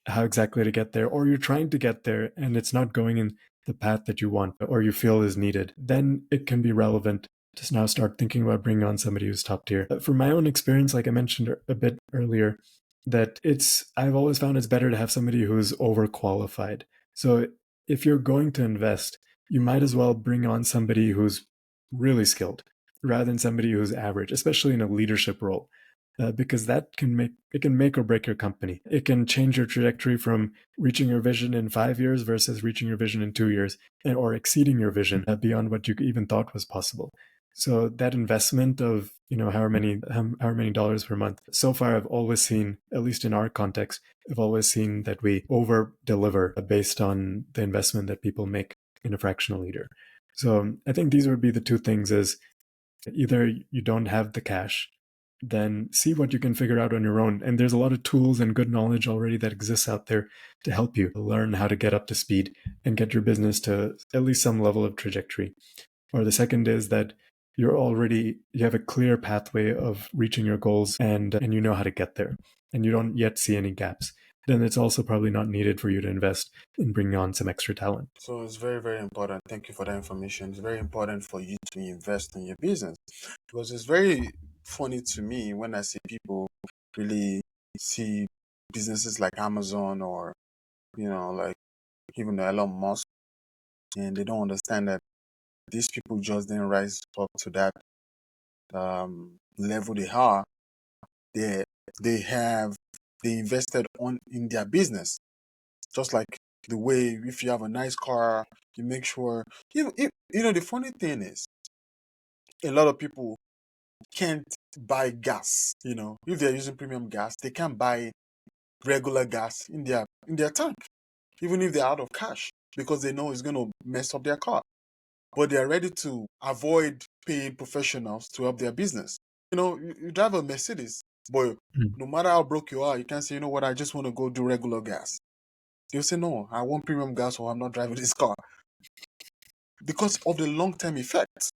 how exactly to get there, or you're trying to get there and it's not going in the path that you want or you feel is needed, then it can be relevant to now start thinking about bringing on somebody who's top tier. From my own experience, like I mentioned a bit earlier, that I've always found it's better to have somebody who's overqualified. So if you're going to invest, you might as well bring on somebody who's really skilled rather than somebody who's average, especially in a leadership role. Because that can make or break your company. It can change your trajectory from reaching your vision in 5 years versus reaching your vision in 2 years, or exceeding your vision beyond what you even thought was possible. So that investment of however many dollars per month. So far, I've always seen, at least in our context, I've always seen that we over deliver based on the investment that people make in a fractional leader. So I think these would be the two things: is either you don't have the cash, then see what you can figure out on your own. And there's a lot of tools and good knowledge already that exists out there to help you learn how to get up to speed and get your business to at least some level of trajectory. Or the second is that you have a clear pathway of reaching your goals and you know how to get there and you don't yet see any gaps. Then it's also probably not needed for you to invest in bringing on some extra talent. So it's very, very important. Thank you for that information. It's very important for you to invest in your business because it's very funny to me when I see people really see businesses like Amazon or, like even Elon Musk, and they don't understand that these people just didn't rise up to that level they are. They they invested in their business, just like the way if you have a nice car, you make sure the funny thing is a lot of people can't buy gas. If they're using premium gas, they can't buy regular gas in their tank, even if they're out of cash, because they know it's going to mess up their car. But they're ready to avoid paying professionals to help their business. You drive a Mercedes, but no matter how broke you are, you can't say, you know what, I just want to go do regular gas. They'll say, no, I want premium gas or I'm not driving this car. Because of the long-term effects.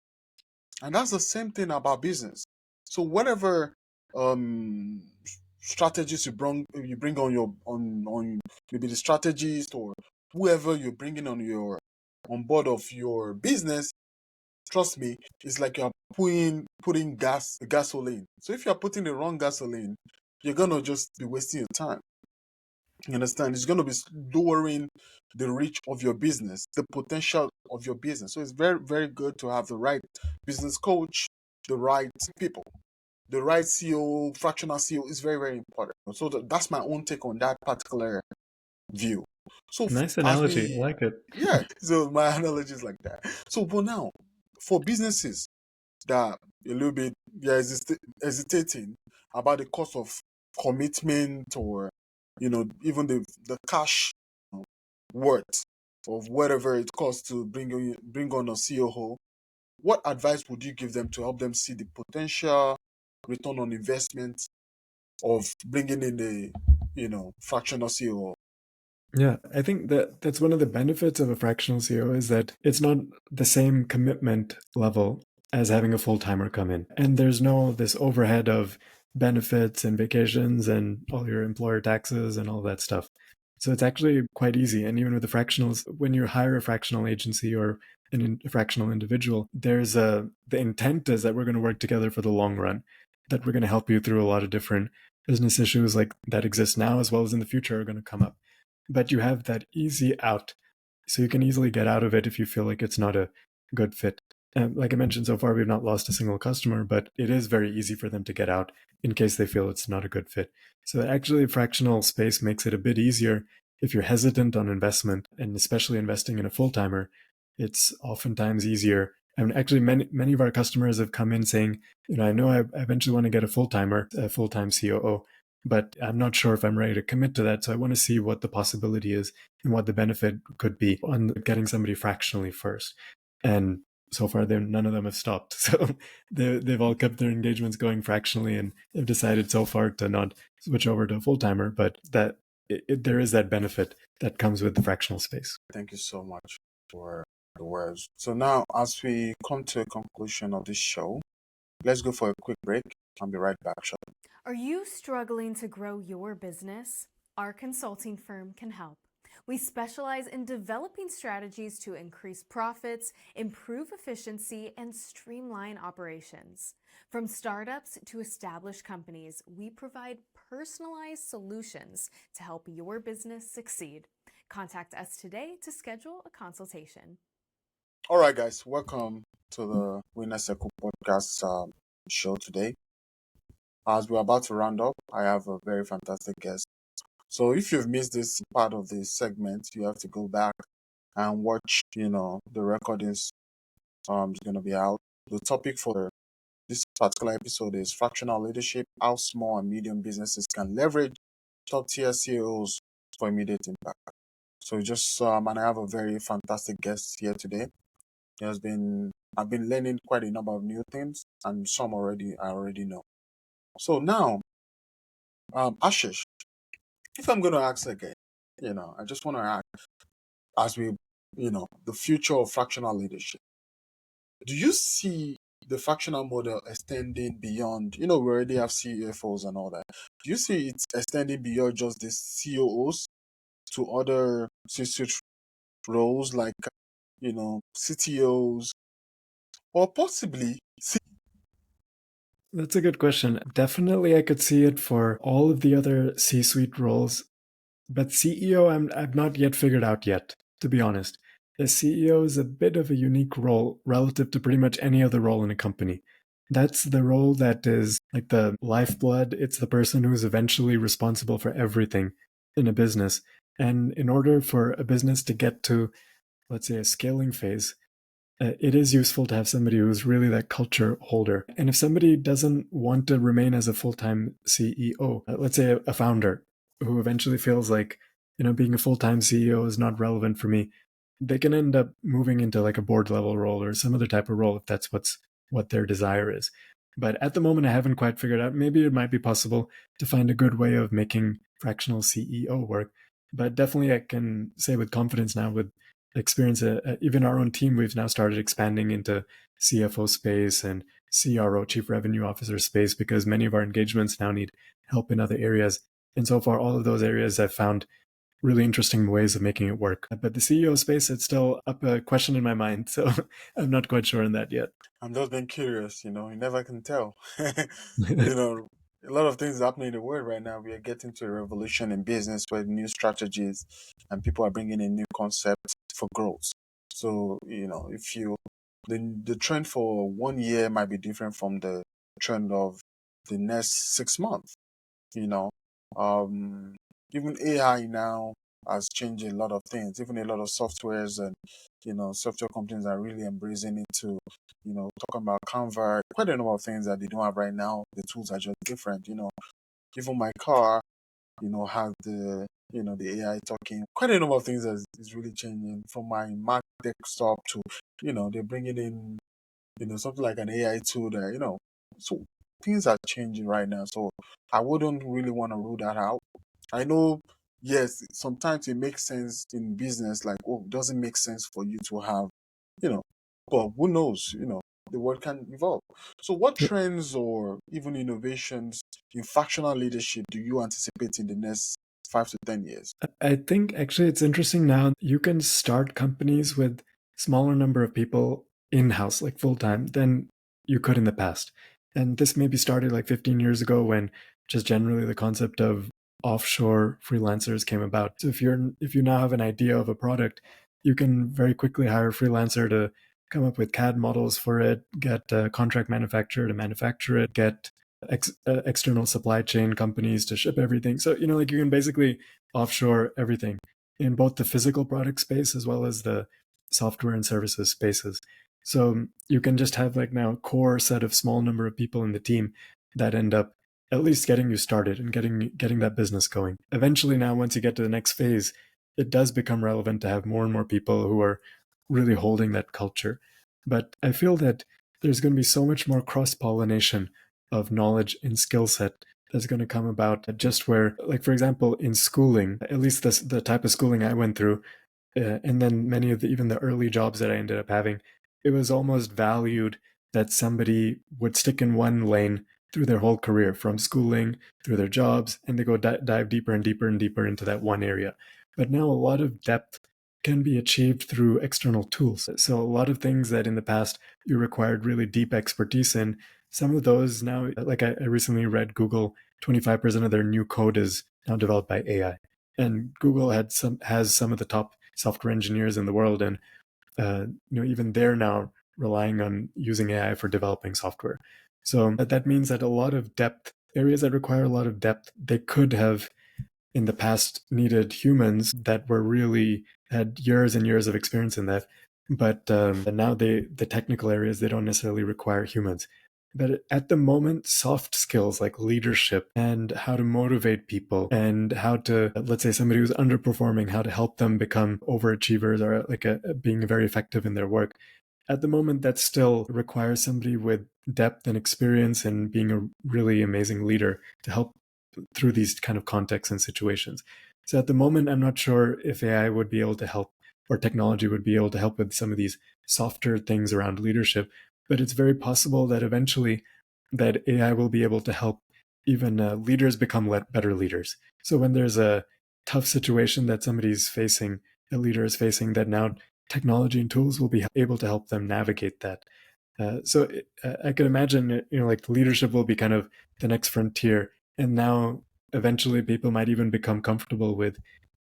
And that's the same thing about business. So whatever strategies you bring on your on maybe the strategist or whoever you're bringing on board of your business, trust me, it's like you're putting gasoline. So if you're putting the wrong gasoline, you're gonna just be wasting your time. You understand? It's gonna be lowering the reach of your business, the potential of your business. So it's very, very good to have the right business coach, the right people, the right CEO, fractional CEO is very, very important. So that's my own take on that particular view. So Nice as analogy. I we, like it. yeah, so my analogy is like that. So, but now for businesses that are a little bit hesitating about the cost of commitment or even the cash worth of whatever it costs to bring on a COO, what advice would you give them to help them see the potential return on investment of bringing in the fractional COO? Yeah, I think that that's one of the benefits of a fractional CEO is that it's not the same commitment level as having a full-timer come in. And there's no this overhead of benefits and vacations and all your employer taxes and all that stuff. So it's actually quite easy. And even with the fractionals, when you hire a fractional agency or a fractional individual, the intent is that we're going to work together for the long run, that we're going to help you through a lot of different business issues like that exist now as well as in the future are going to come up, but you have that easy out. So you can easily get out of it if you feel like it's not a good fit. Like I mentioned, so far we've not lost a single customer, but it is very easy for them to get out in case they feel it's not a good fit. So actually, fractional space makes it a bit easier if you're hesitant on investment, and especially investing in a full timer. It's oftentimes easier. And actually, many of our customers have come in saying, I know I eventually want to get a full timer, a full time COO, but I'm not sure if I'm ready to commit to that. So I want to see what the possibility is and what the benefit could be on getting somebody fractionally first. And so far, none of them have stopped. So they've all kept their engagements going fractionally and have decided so far to not switch over to a full timer, but that there is that benefit that comes with the fractional space. Thank you so much for the words. So now, as we come to a conclusion of this show, let's go for a quick break. I'll be right back shortly. Are you struggling to grow your business? Our consulting firm can help. We specialize in developing strategies to increase profits, improve efficiency, and streamline operations. From startups to established companies, we provide personalized solutions to help your business succeed. Contact us today to schedule a consultation. All right, guys, welcome to the Winner Circle podcast show today. As we're about to round up, I have a very fantastic guest. So if you've missed this part of the segment, you have to go back and watch, the recordings is going to be out. The topic for this particular episode is fractional leadership, how small and medium businesses can leverage top tier CEOs for immediate impact. So and I have a very fantastic guest here today. I've been learning quite a number of new things, and some I already know. So now, Ashish, if I'm going to ask again, I just want to ask, as we, the future of fractional leadership, do you see the fractional model extending beyond, we already have CFOs and all that. Do you see it extending beyond just the COOs to other C-suite roles like, CTOs, or possibly That's a good question. Definitely, I could see it for all of the other C-suite roles, but CEO, I've not yet figured out yet, to be honest. A CEO is a bit of a unique role relative to pretty much any other role in a company. That's the role that is like the lifeblood. It's the person who's eventually responsible for everything in a business. And in order for a business to get to, let's say, a scaling phase, it is useful to have somebody who's really that culture holder. And if somebody doesn't want to remain as a full-time CEO, let's say a founder who eventually feels like, being a full-time CEO is not relevant for me, they can end up moving into like a board level role or some other type of role if that's what their desire is. But at the moment, I haven't quite figured out. Maybe it might be possible to find a good way of making fractional CEO work. But definitely, I can say with confidence now with experience, even our own team, we've now started expanding into CFO space and CRO, Chief Revenue Officer space, because many of our engagements now need help in other areas. And so far, all of those areas I've found really interesting ways of making it work. But the CEO space, it's still up a question in my mind. So I'm not quite sure on that yet. I'm just being curious, you never can tell. you know, a lot of things happening in the world right now. We are getting to a revolution in business where new strategies and people are bringing in new concepts for growth. So, if the trend for 1 year might be different from the trend of the next 6 months, you know. Um, Even AI now has changed a lot of things. Even a lot of softwares and software companies are really embracing it to talking about Canva, quite a number of things that they don't have right now. The tools are just different. Even my car, has the AI talking. Quite a number of things that is really changing from my Mac desktop to they're bringing in something like an AI tool that so things are changing right now. So I wouldn't really want to rule that out. I know, yes, sometimes it makes sense in business, like, oh, it doesn't make sense for you to have, you know, but who knows, the world can evolve. So what trends or even innovations in fractional leadership do you anticipate in the next 5 to 10 years? I think actually it's interesting now. You can start companies with smaller number of people in-house, like full-time, than you could in the past. And this maybe started like 15 years ago when just generally the concept of offshore freelancers came about. So if you now have an idea of a product, you can very quickly hire a freelancer to come up with CAD models for it, get a contract manufacturer to manufacture it, get external supply chain companies to ship everything. So, like you can basically offshore everything in both the physical product space as well as the software and services spaces. So you can just have like now core set of small number of people in the team that end up at least getting you started and getting that business going. Eventually now, once you get to the next phase, it does become relevant to have more and more people who are really holding that culture. But I feel that there's going to be so much more cross-pollination of knowledge and skill set that's going to come about just where, like, for example, in schooling, at least the type of schooling I went through, and then many of even the early jobs that I ended up having, it was almost valued that somebody would stick in one lane through their whole career, from schooling through their jobs, and they go dive deeper and deeper and deeper into that one area. But now a lot of depth can be achieved through external tools. So a lot of things that in the past you required really deep expertise in, some of those now, like I recently read Google, 25% of their new code is now developed by AI. And Google has some of the top software engineers in the world, and even they're now relying on using AI for developing software. So that means that a lot of depth, areas that require a lot of depth, they could have in the past needed humans that were really had years and years of experience in that. But now the technical areas, they don't necessarily require humans. But at the moment, soft skills like leadership and how to motivate people and how to, let's say somebody who's underperforming, how to help them become overachievers or like being very effective in their work. At the moment, that still requires somebody with depth and experience and being a really amazing leader to help through these kind of contexts and situations. So at the moment, I'm not sure if AI would be able to help or technology would be able to help with some of these softer things around leadership, but it's very possible that eventually that AI will be able to help even leaders become better leaders. So when there's a tough situation that somebody's facing, a leader is facing, that now technology and tools will be able to help them navigate that. So I could imagine, like leadership will be kind of the next frontier. And now eventually people might even become comfortable with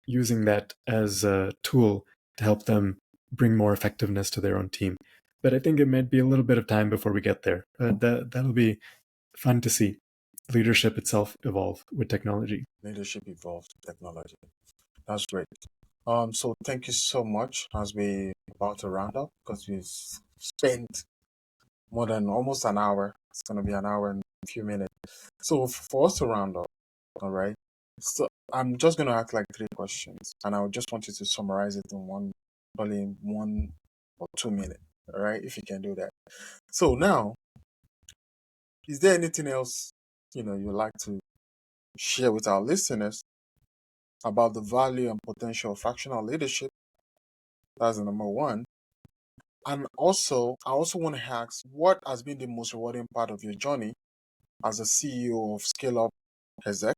using that as a tool to help them bring more effectiveness to their own team. But I think it might be a little bit of time before we get there. That'll be fun to see leadership itself evolve with technology. Leadership evolves technology. That's great. So thank you so much as we about to round up because we've spent more than almost an hour. It's gonna be an hour and a few minutes. So for us to round up, all right. So I'm just gonna ask like 3 questions, and I would just want you to summarize it in probably in 1 or 2 minutes. All right, if you can do that. So now, is there anything else you'd like to share with our listeners about the value and potential of fractional leadership That's the number one. And also, I also want to ask, what has been the most rewarding part of your journey as a CEO of ScaleUpExec?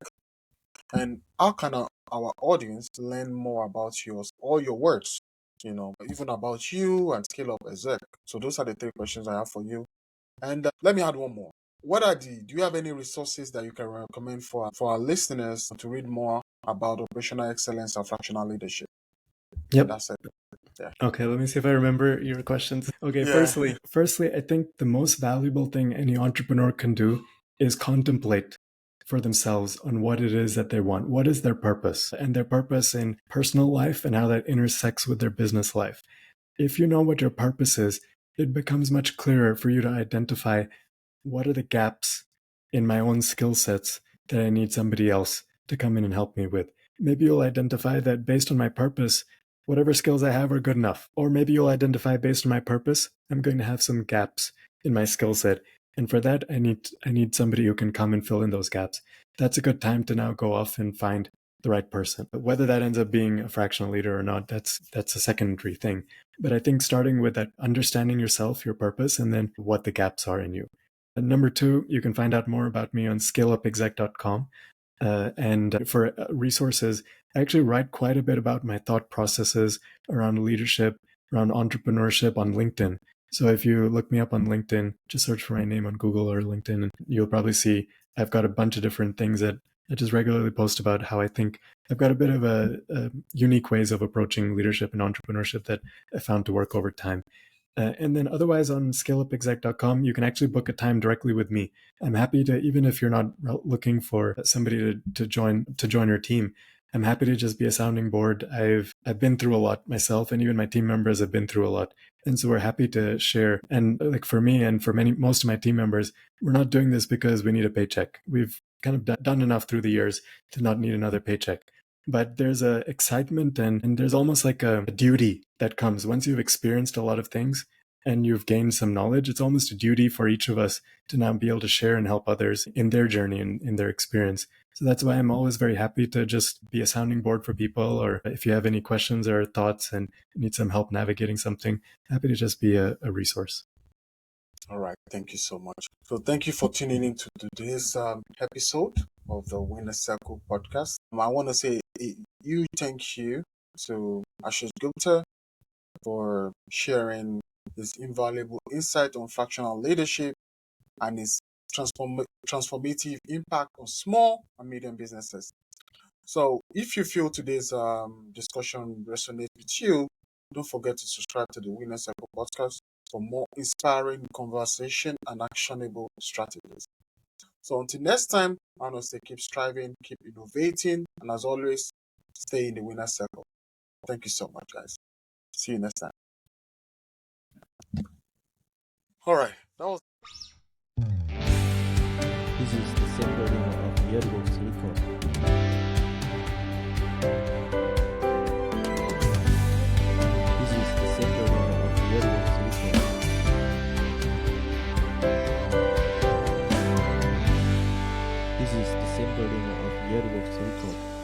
And how can our audience learn more about all your works, even about you and ScaleUpExec? So those are the three questions I have for you. And let me add one more. Do you have any resources that you can recommend for our listeners to read more about operational excellence and fractional leadership? Yep. That's it. Yeah. Okay, let me see if I remember your questions. Okay, Yeah. firstly, I think the most valuable thing any entrepreneur can do is contemplate for themselves on what it is that they want. What is their purpose? And their purpose in personal life and how that intersects with their business life. If you know what your purpose is, it becomes much clearer for you to identify what are the gaps in my own skill sets that I need somebody else to come in and help me with. Maybe you'll identify that based on my purpose, whatever skills I have are good enough. Or maybe you'll identify based on my purpose, I'm going to have some gaps in my skill set. And for that, I need somebody who can come and fill in those gaps. That's a good time to now go off and find the right person. But whether that ends up being a fractional leader or not, that's a secondary thing. But I think starting with that, understanding yourself, your purpose, and then what the gaps are in you. And number two, you can find out more about me on scaleupexec.com. And for resources, I actually write quite a bit about my thought processes around leadership, around entrepreneurship on LinkedIn. So if you look me up on LinkedIn, just search for my name on Google or LinkedIn, and you'll probably see I've got a bunch of different things that I just regularly post about how I think I've got a bit of a unique ways of approaching leadership and entrepreneurship that I found to work over time. And then otherwise on scaleupexec.com, you can actually book a time directly with me. I'm happy to, even if you're not looking for somebody to join your team, I'm happy to just be a sounding board. I've been through a lot myself, and even my team members have been through a lot. And so we're happy to share. And like for me and for most of my team members, we're not doing this because we need a paycheck. We've kind of done enough through the years to not need another paycheck. But there's a excitement and there's almost like a duty that comes once you've experienced a lot of things and you've gained some knowledge. It's almost a duty for each of us to now be able to share and help others in their journey and in their experience. So that's why I'm always very happy to just be a sounding board for people, or if you have any questions or thoughts and need some help navigating something, happy to just be a resource. All right. Thank you so much. So thank you for tuning in to today's episode of the Winner Circle podcast. I want to say a huge thank you to Ashish Gupta for sharing his invaluable insight on fractional leadership and his transformative impact on small and medium businesses. So if you feel today's discussion resonates with you, don't forget to subscribe to the Winner Circle podcast for more inspiring conversation and actionable strategies. So until next time, I want to say keep striving, keep innovating, and as always, stay in the winner circle. Thank you so much, guys. See you next time. All right, that was. This is the symbol of the Adewole record. This is the symbol of the Adewole record. This is the symbol of the Adewole record.